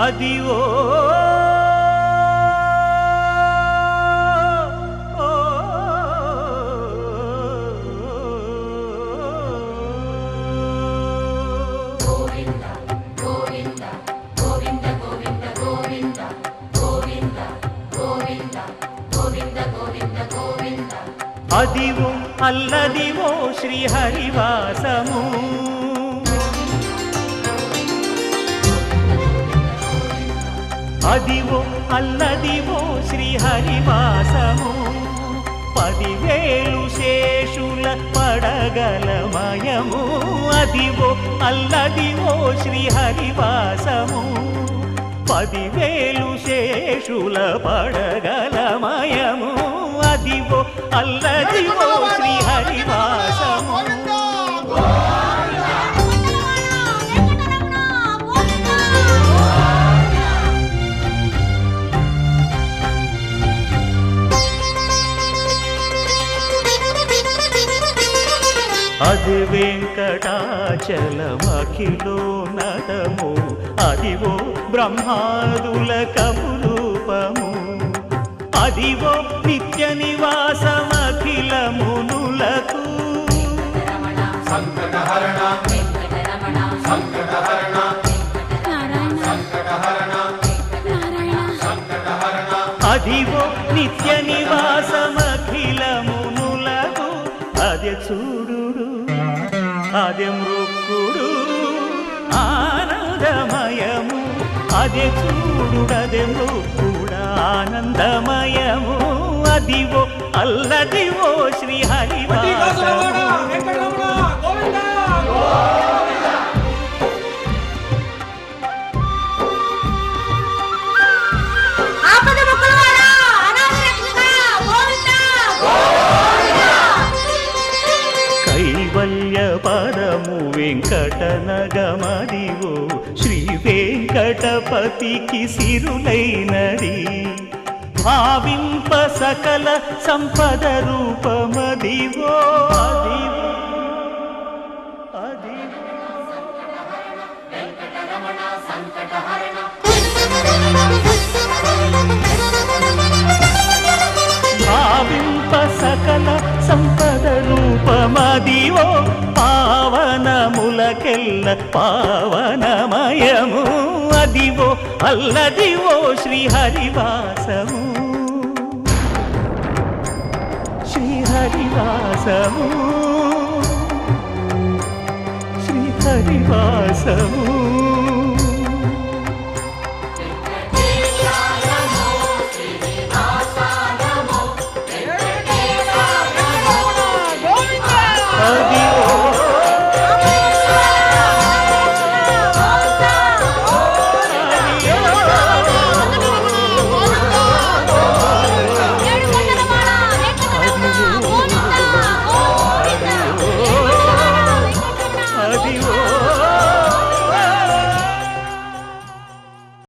అదివో అదివో అల్లదివో శ్రీహరివాసము అదివో అల్లదివో శ్రీహరివాసము 10,000 శేషుల పడగలమయము అదివో అల్లదివో శ్రీహరివాసము 10,000 శేషుల పడగలమయము అదివో అల్లదివో శ్రీహరివాసము అది వెంకటాచలమఖిలో నటము అదివో బ్రహ్మాదుల కపురూపము అదివో నిత్య నివాసమఖిల మునులకు సంకటహరణ సంకటహరణ సంకటహరణ అదివో నిత్య నివాసమఖిల మునులకు అదే చూడు అదే మృక్కుడు ఆనందమయము అదే చూడుడదే మృక్కుడ ఆనందమయము అదివో అల్లదివో శ్రీహరివాసము కైవల్య పరము వెంకటనగమదివో శ్రీ వెంకటపతికి సిరులైనది భావింప సకల సంపద రూపమదివో అదివో భావింప సకల సంపద రూపమదివో పావనములకెల్ల పావనమయము అదివో అల్లదివో శ్రీహరివాసము శ్రీహరివాసము శ్రీహరివాసము